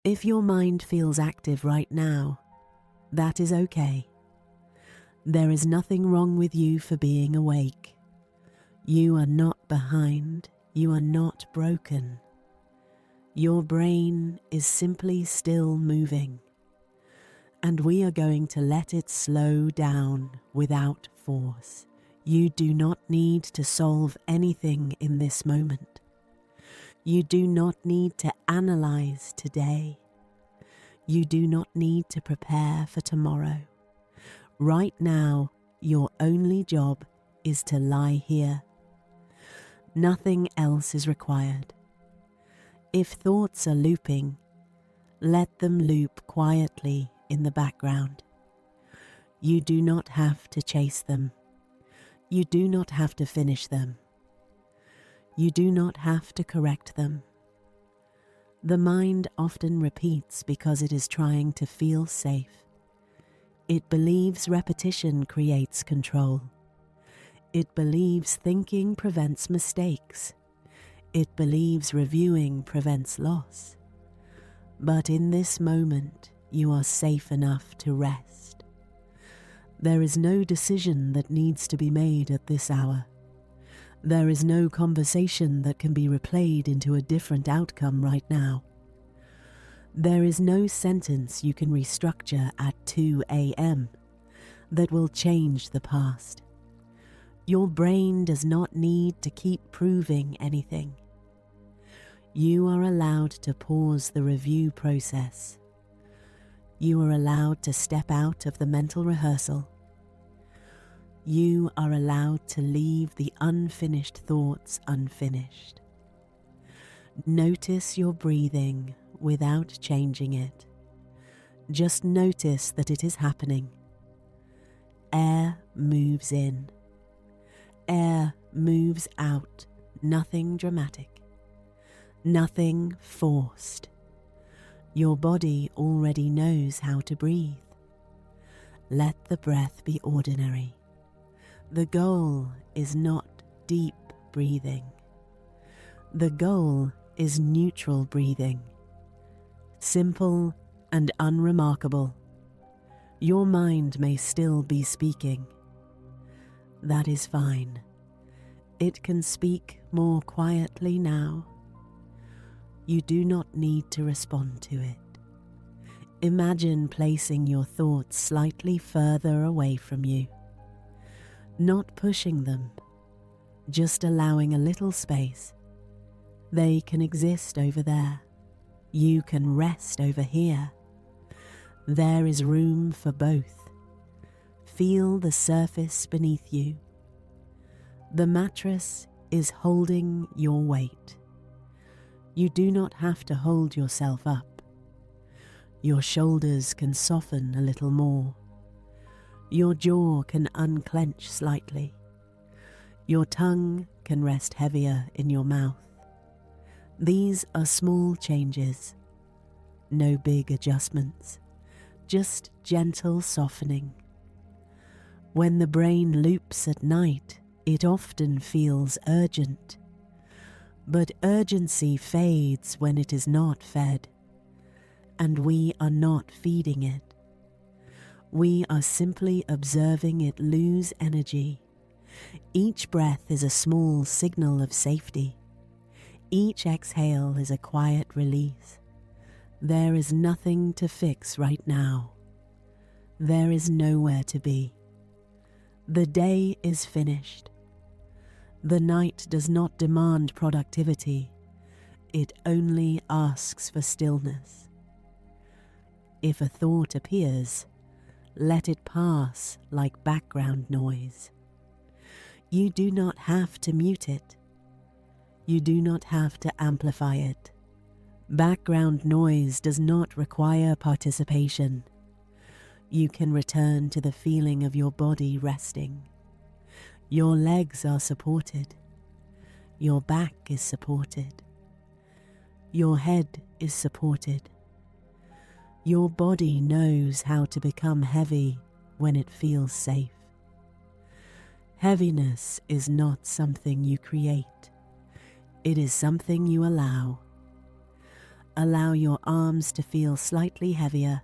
If your mind feels active right now, that is okay. There is nothing wrong with you for being awake. You are not behind. You are not broken. Your brain is simply still moving, and we are going to let it slow down without force. You do not need to solve anything in this moment. You do not need to analyze today. You do not need to prepare for tomorrow. Right now, your only job is to lie here. Nothing else is required. If thoughts are looping, let them loop quietly in the background. You do not have to chase them. You do not have to finish them. You do not have to correct them. The mind often repeats because it is trying to feel safe. It believes repetition creates control. It believes thinking prevents mistakes. It believes reviewing prevents loss. But in this moment, you are safe enough to rest. There is no decision that needs to be made at this hour. There is no conversation that can be replayed into a different outcome right now. There is no sentence you can restructure at 2 a.m. that will change the past. Your brain does not need to keep proving anything. You are allowed to pause the review process. You are allowed to step out of the mental rehearsal. You are allowed to leave the unfinished thoughts unfinished. Notice your breathing without changing it. Just notice that it is happening. Air moves in. Air moves out. Nothing dramatic. Nothing forced. Your body already knows how to breathe. Let the breath be ordinary. The goal is not deep breathing. The goal is neutral breathing. Simple and unremarkable. Your mind may still be speaking. That is fine. It can speak more quietly now. You do not need to respond to it. Imagine placing your thoughts slightly further away from you. Not pushing them, just allowing a little space. They can exist over there. You can rest over here. There is room for both. Feel the surface beneath you. The mattress is holding your weight. You do not have to hold yourself up. Your shoulders can soften a little more. Your jaw can unclench slightly. Your tongue can rest heavier in your mouth. These are small changes. No big adjustments. Just gentle softening. When the brain loops at night, it often feels urgent. But urgency fades when it is not fed, and we are not feeding it. We are simply observing it lose energy. Each breath is a small signal of safety. Each exhale is a quiet release. There is nothing to fix right now. There is nowhere to be. The day is finished. The night does not demand productivity. It only asks for stillness. If a thought appears, let it pass like background noise. You do not have to mute it. You do not have to amplify it. Background noise does not require participation. You can return to the feeling of your body resting. Your legs are supported. Your back is supported. Your head is supported. Your body knows how to become heavy when it feels safe. Heaviness is not something you create. It is something you allow. Allow your arms to feel slightly heavier.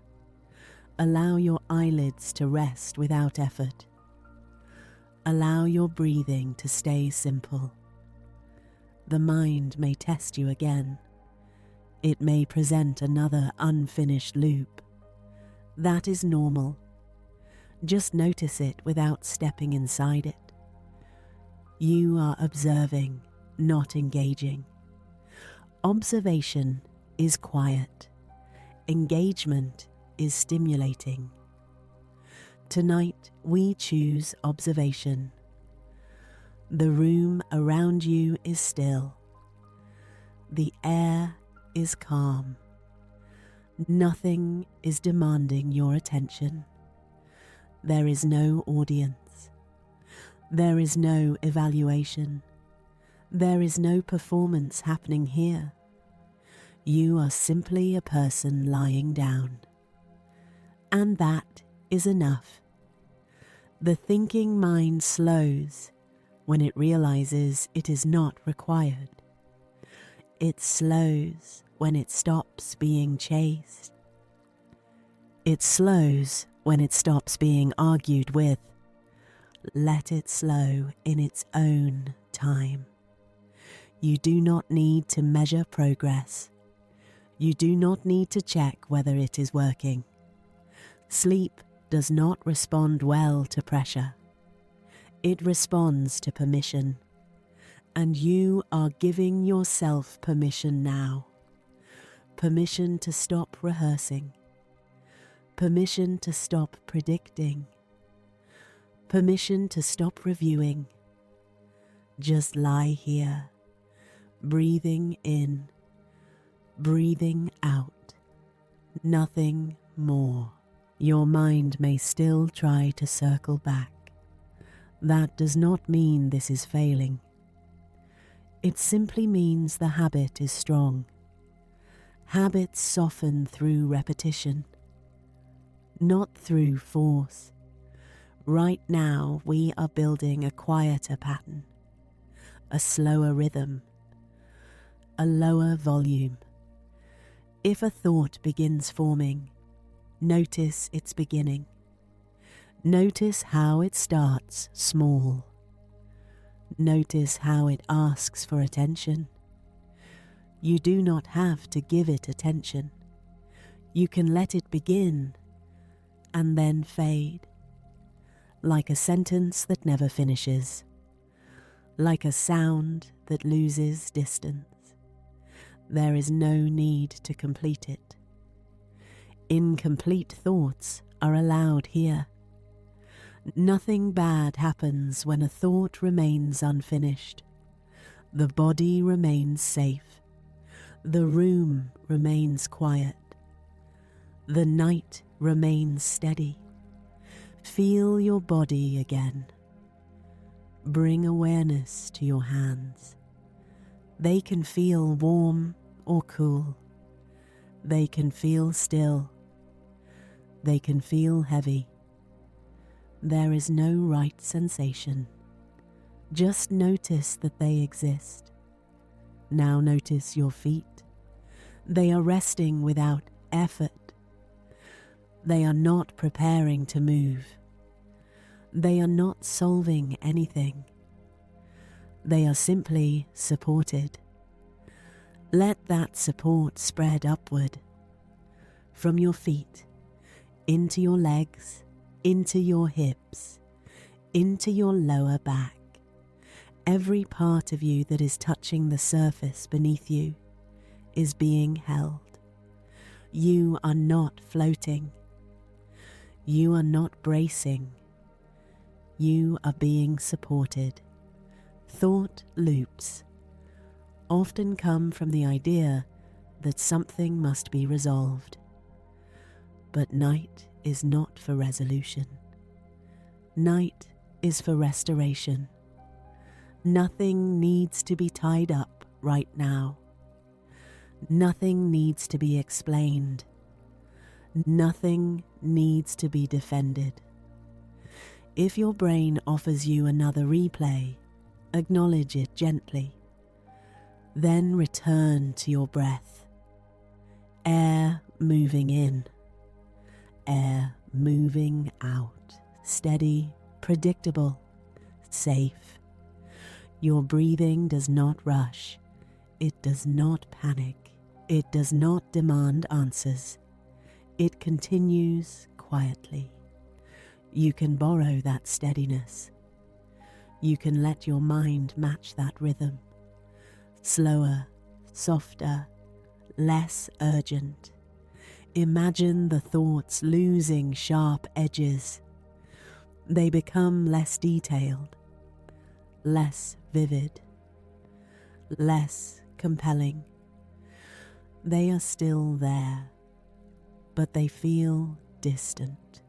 Allow your eyelids to rest without effort. Allow your breathing to stay simple. The mind may test you again. It may present another unfinished loop. That is normal. Just notice it without stepping inside it. You are observing, not engaging. Observation is quiet. Engagement is stimulating. Tonight we choose observation. The room around you is still. The air is calm. Nothing is demanding your attention. There is no audience. There is no evaluation. There is no performance happening here. You are simply a person lying down. And that is enough. The thinking mind slows when it realizes it is not required. It slows when it stops being chased. It slows when it stops being argued with. Let it slow in its own time. You do not need to measure progress. You do not need to check whether it is working. Sleep does not respond well to pressure. It responds to permission. And you are giving yourself permission now. Permission to stop rehearsing. Permission to stop predicting. Permission to stop reviewing. Just lie here, breathing in, breathing out. Nothing more. Your mind may still try to circle back. That does not mean this is failing. It simply means the habit is strong. Habits soften through repetition, not through force. Right now we are building a quieter pattern, a slower rhythm, a lower volume. If a thought begins forming, notice its beginning. Notice how it starts small. Notice how it asks for attention. You do not have to give it attention. You can let it begin and then fade, like a sentence that never finishes, like a sound that loses distance. There is no need to complete it. Incomplete thoughts are allowed here. Nothing bad happens when a thought remains unfinished. The body remains safe. The room remains quiet. The night remains steady. Feel your body again. Bring awareness to your hands. They can feel warm or cool. They can feel still. They can feel heavy. There is no right sensation. Just notice that they exist. Now notice your feet. They are resting without effort. They are not preparing to move. They are not solving anything. They are simply supported. Let that support spread upward, from your feet, into your legs, into your hips, into your lower back. Every part of you that is touching the surface beneath you is being held. You are not floating. You are not bracing. You are being supported. Thought loops often come from the idea that something must be resolved. But night is not for resolution. Night is for restoration. Nothing needs to be tied up right now. Nothing needs to be explained. Nothing needs to be defended. If your brain offers you another replay, acknowledge it gently. Then return to your breath. Air moving in, air moving out, steady, predictable, safe. Your breathing does not rush, it does not panic, it does not demand answers. It continues quietly. You can borrow that steadiness. You can let your mind match that rhythm. Slower, softer, less urgent. Imagine the thoughts losing sharp edges. They become less detailed, less vivid, less compelling. They are still there, but they feel distant,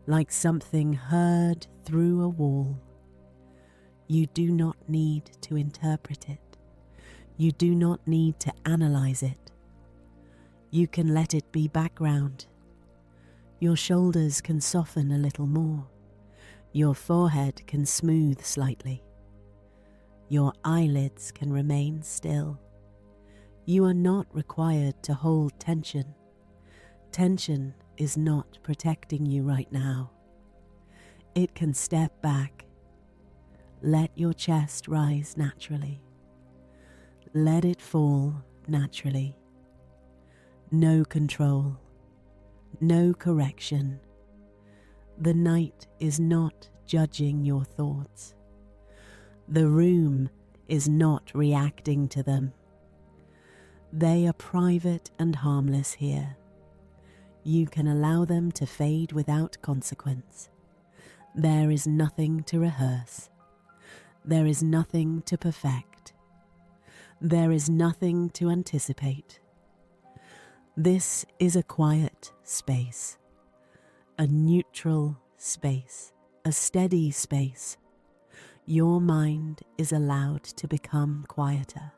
like something heard through a wall. You do not need to interpret it. You do not need to analyze it. You can let it be background. Your shoulders can soften a little more. Your forehead can smooth slightly. Your eyelids can remain still. You are not required to hold tension. Tension is not protecting you right now. It can step back. Let your chest rise naturally. Let it fall naturally. No control, no correction. The night is not judging your thoughts. The room is not reacting to them. They are private and harmless here. You can allow them to fade without consequence. There is nothing to rehearse. There is nothing to perfect. There is nothing to anticipate. This is a quiet space, a neutral space, a steady space. Your mind is allowed to become quieter,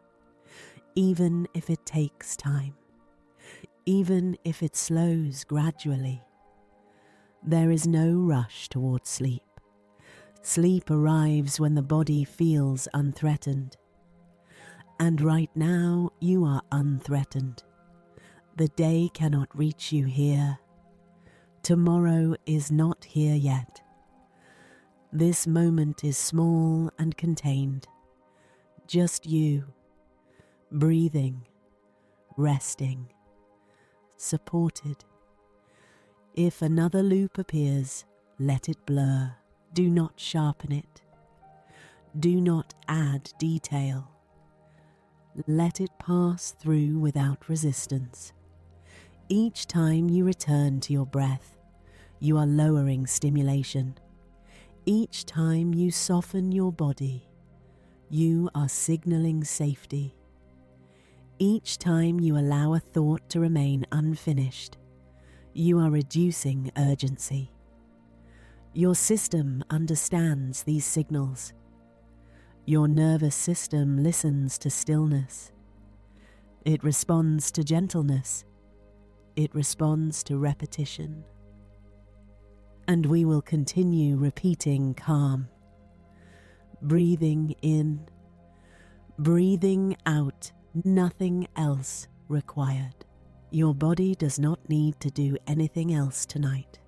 even if it takes time, even if it slows gradually. There is no rush towards sleep. Sleep arrives when the body feels unthreatened. And right now you are unthreatened. The day cannot reach you here. Tomorrow is not here yet. This moment is small and contained. Just you, breathing, resting, supported. If another loop appears, let it blur. Do not sharpen it. Do not add detail. Let it pass through without resistance. Each time you return to your breath, you are lowering stimulation. Each time you soften your body, you are signaling safety. Each time you allow a thought to remain unfinished, you are reducing urgency. Your system understands these signals. Your nervous system listens to stillness. It responds to gentleness. It responds to repetition. And we will continue repeating calm. Breathing in, breathing out, nothing else required. Your body does not need to do anything else tonight.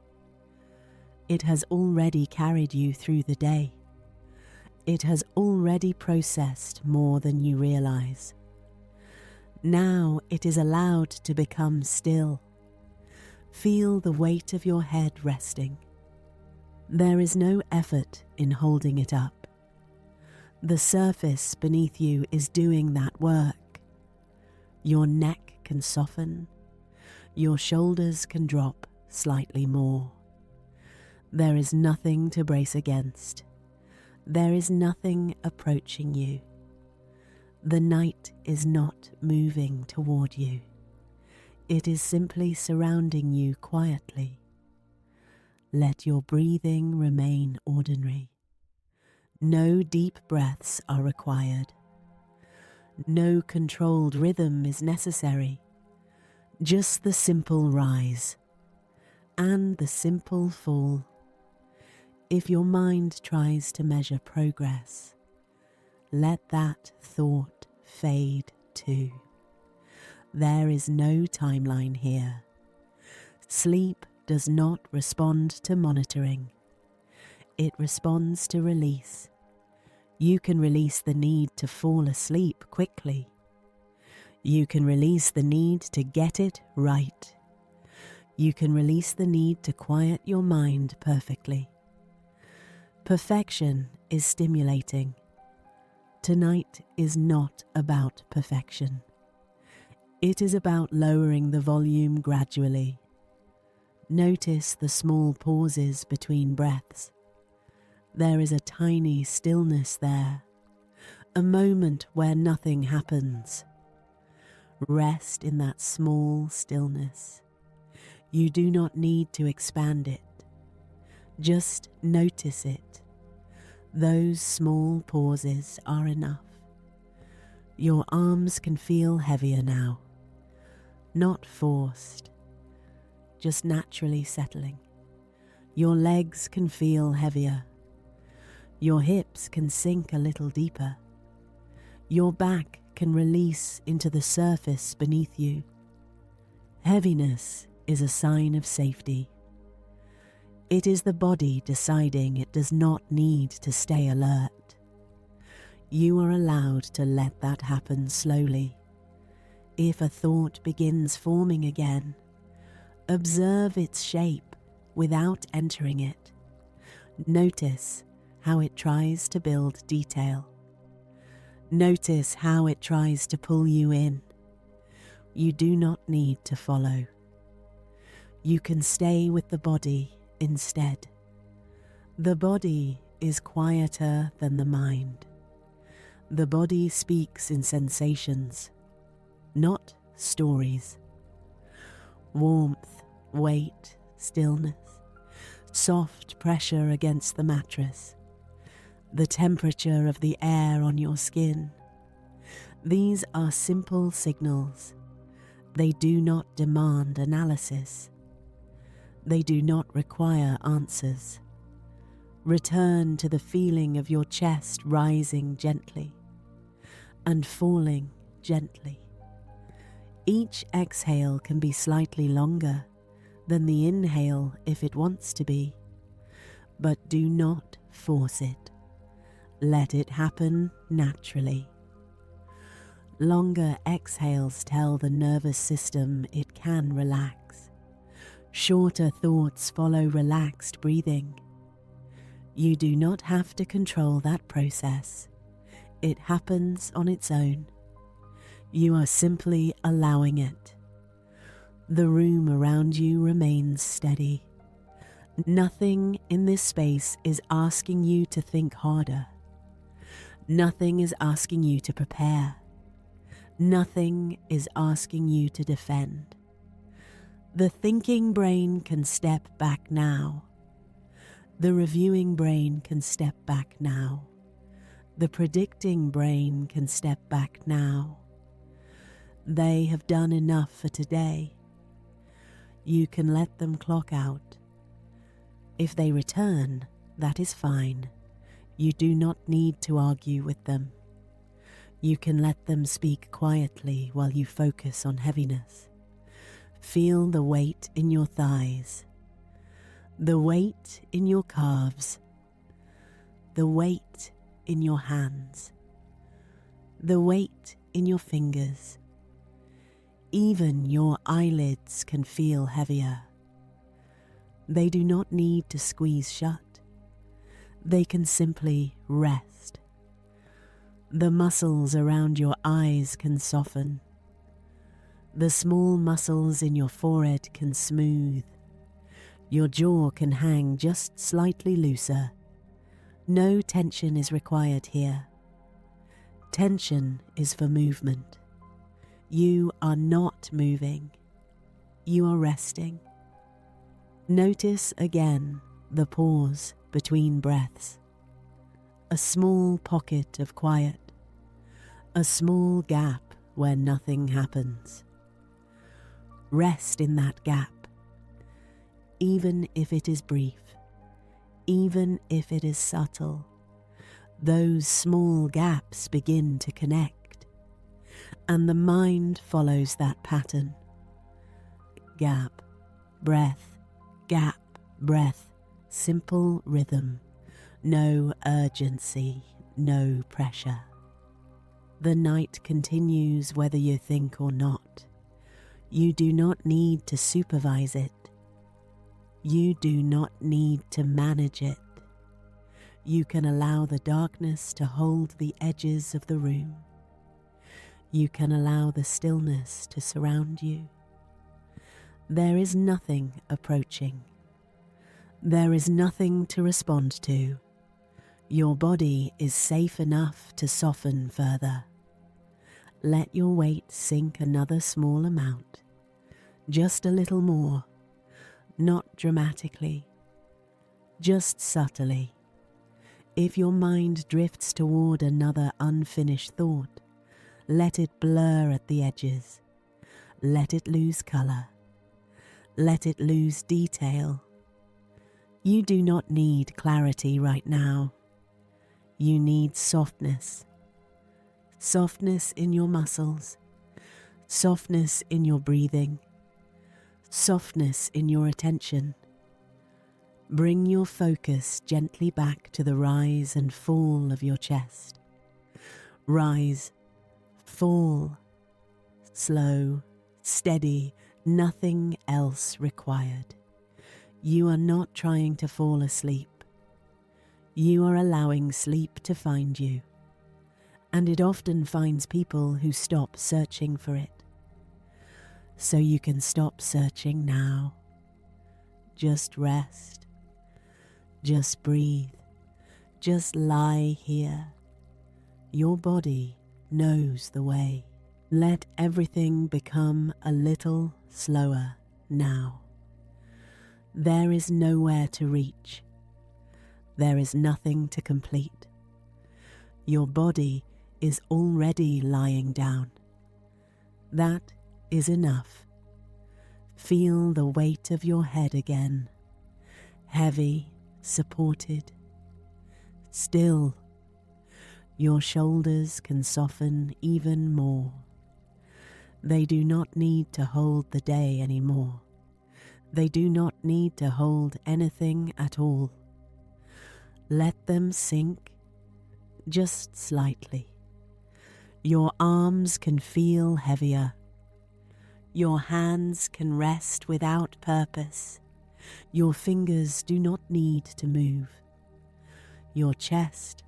It has already carried you through the day. It has already processed more than you realize. Now it is allowed to become still. Feel the weight of your head resting. There is no effort in holding it up. The surface beneath you is doing that work. Your neck can soften. Your shoulders can drop slightly more. There is nothing to brace against. There is nothing approaching you. The night is not moving toward you. It is simply surrounding you quietly. Let your breathing remain ordinary. No deep breaths are required. No controlled rhythm is necessary. Just the simple rise and the simple fall. If your mind tries to measure progress, let that thought fade too. There is no timeline here. Sleep does not respond to monitoring. It responds to release. You can release the need to fall asleep quickly. You can release the need to get it right. You can release the need to quiet your mind perfectly. Perfection is stimulating. Tonight is not about perfection. It is about lowering the volume gradually. Notice the small pauses between breaths. There is a tiny stillness there, a moment where nothing happens. Rest in that small stillness. You do not need to expand it. Just notice it. Those small pauses are enough. Your arms can feel heavier now, not forced, just naturally settling. Your legs can feel heavier. Your hips can sink a little deeper. Your back can release into the surface beneath you. Heaviness is a sign of safety. It is the body deciding it does not need to stay alert. You are allowed to let that happen slowly. If a thought begins forming again, observe its shape without entering it. Notice how it tries to build detail. Notice how it tries to pull you in. You do not need to follow. You can stay with the body instead. The body is quieter than the mind. The body speaks in sensations, not stories. Warmth, weight, stillness, soft pressure against the mattress, the temperature of the air on your skin. These are simple signals. They do not demand analysis. They do not require answers. Return to the feeling of your chest rising gently and falling gently. Each exhale can be slightly longer than the inhale if it wants to be, but do not force it. Let it happen naturally. Longer exhales tell the nervous system it can relax. Shorter thoughts follow relaxed breathing. You do not have to control that process. It happens on its own. You are simply allowing it. The room around you remains steady. Nothing in this space is asking you to think harder. Nothing is asking you to prepare. Nothing is asking you to defend. The thinking brain can step back now. The reviewing brain can step back now. The predicting brain can step back now. They have done enough for today. You can let them clock out. If they return, that is fine. You do not need to argue with them. You can let them speak quietly while you focus on heaviness. Feel the weight in your thighs, the weight in your calves, the weight in your hands, the weight in your fingers. Even your eyelids can feel heavier. They do not need to squeeze shut. They can simply rest. The muscles around your eyes can soften. The small muscles in your forehead can smooth. Your jaw can hang just slightly looser. No tension is required here. Tension is for movement. You are not moving. You are resting. Notice again the pause between breaths. A small pocket of quiet. A small gap where nothing happens. Rest in that gap, even if it is brief, even if it is subtle. Those small gaps begin to connect, And the mind follows that pattern. Gap, breath, gap, breath, simple rhythm, no urgency, no pressure. The night continues whether you think or not. You do not need to supervise it. You do not need to manage it. You can allow the darkness to hold the edges of the room. You can allow the stillness to surround you. There is nothing approaching. There is nothing to respond to. Your body is safe enough to soften further. Let your weight sink another small amount, just a little more, not dramatically, just subtly. If your mind drifts toward another unfinished thought, let it blur at the edges. Let it lose color. Let it lose detail. You do not need clarity right now. You need softness. Softness in your muscles. Softness in your breathing. Softness in your attention. Bring your focus gently back to the rise and fall of your chest. Rise, fall, slow, steady, nothing else required. You are not trying to fall asleep. You are allowing sleep to find you. And it often finds people who stop searching for it. So you can stop searching now. Just rest. Just breathe. Just lie here. Your body knows the way. Let everything become a little slower now. There is nowhere to reach. There is nothing to complete. Your body is already lying down. That is enough. Feel the weight of your head again, heavy, supported, still. Your shoulders can soften even more. They do not need to hold the day anymore. They do not need to hold anything at all. Let them sink just slightly. Your arms can feel heavier. Your hands can rest without purpose. Your fingers do not need to move. Your chest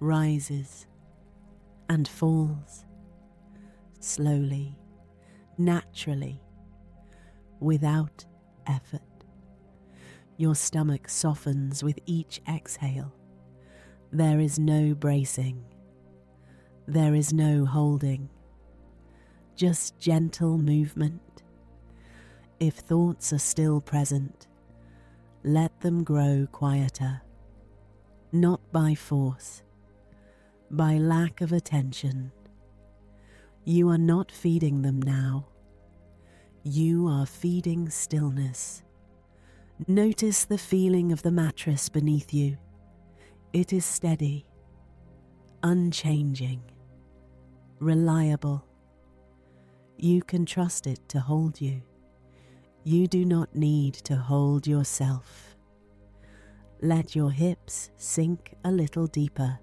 rises and falls slowly, naturally, without effort. Your stomach softens with each exhale. There is no bracing. There is no holding. Just gentle movement. If thoughts are still present, let them grow quieter. Not by force, by lack of attention. You are not feeding them now. You are feeding stillness. Notice the feeling of the mattress beneath you. It is steady, unchanging, reliable. You can trust it to hold you. You do not need to hold yourself. Let your hips sink a little deeper.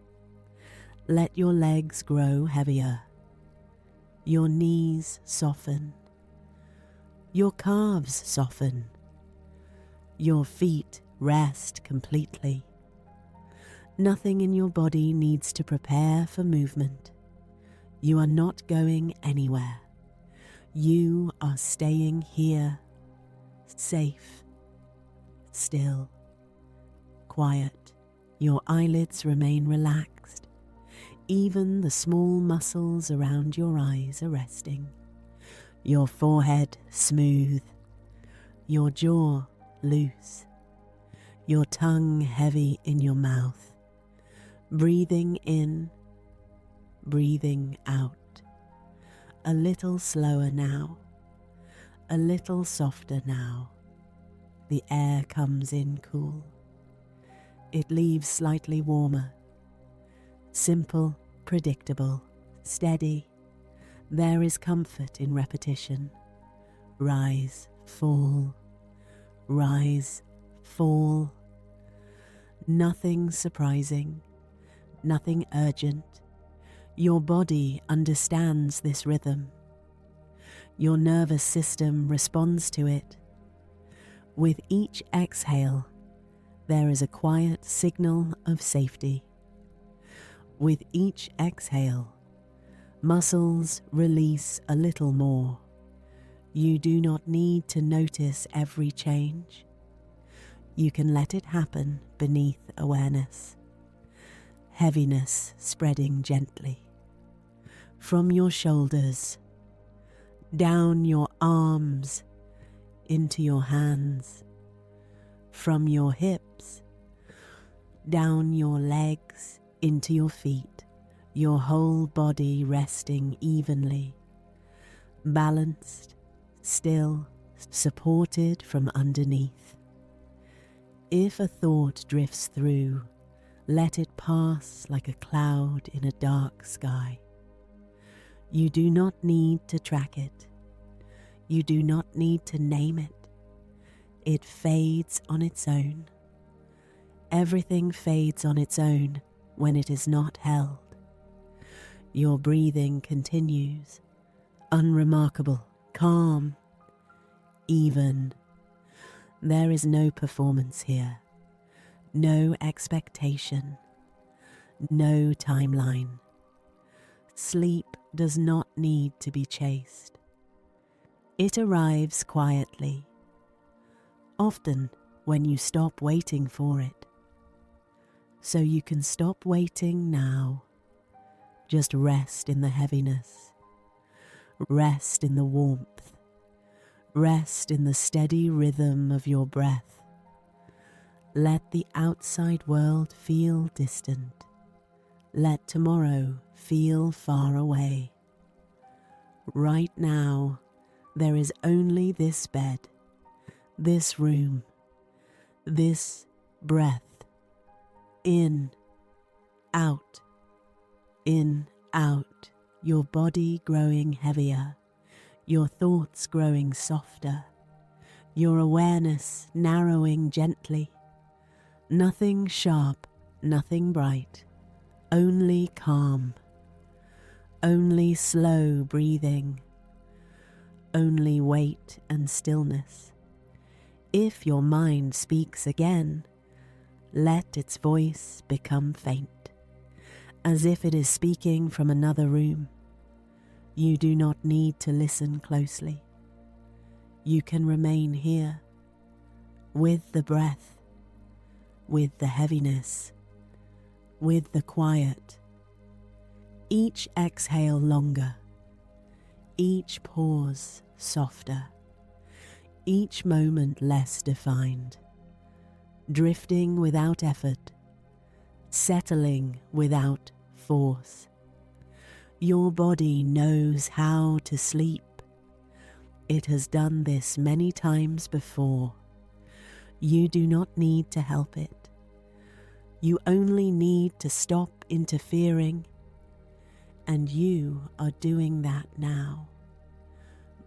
Let your legs grow heavier. Your knees soften. Your calves soften. Your feet rest completely. Nothing in your body needs to prepare for movement. You are not going anywhere. You are staying here, safe, still, quiet. Your eyelids remain relaxed. Even the small muscles around your eyes are resting. Your forehead smooth. Your jaw loose. Your tongue heavy in your mouth. Breathing in, breathing out. A little slower now, a little softer now. The air comes in cool. It leaves slightly warmer. Simple, predictable, steady. There is comfort in repetition. Rise, fall, rise, fall. Nothing surprising, nothing urgent. Your body understands this rhythm. Your nervous system responds to it. With each exhale, there is a quiet signal of safety. With each exhale, muscles release a little more. You do not need to notice every change. You can let it happen beneath awareness. Heaviness spreading gently. From your shoulders, down your arms, into your hands. From your hips, down your legs, into your feet. Your whole body resting evenly, balanced, still, supported from underneath. If a thought drifts through, let it pass like a cloud in a dark sky. You do not need to track it. You do not need to name it. It fades on its own. Everything fades on its own when it is not held. Your breathing continues, unremarkable, calm, even. There is no performance here, no expectation, no timeline. Sleep does not need to be chased. It arrives quietly, often when you stop waiting for it. So you can stop waiting now. Just rest in the heaviness. Rest in the warmth. Rest in the steady rhythm of your breath. Let the outside world feel distant. Let tomorrow feel far away. Right now, there is only this bed, this room, this breath. In, out, your body growing heavier, your thoughts growing softer, your awareness narrowing gently. Nothing sharp, nothing bright, only calm, only slow breathing, only weight and stillness. If your mind speaks again, let its voice become faint, as if it is speaking from another room. You do not need to listen closely. You can remain here, with the breath, with the heaviness, with the quiet. Each exhale longer, each pause softer, each moment less defined, drifting without effort, settling without force. Your body knows how to sleep. It has done this many times before. You do not need to help it. You only need to stop interfering, and you are doing that now.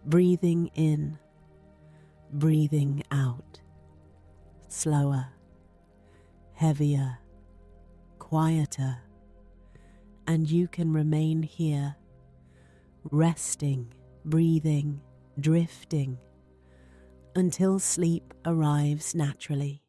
Breathing in, breathing out. Slower, heavier, quieter, and you can remain here, resting, breathing, drifting, until sleep arrives naturally.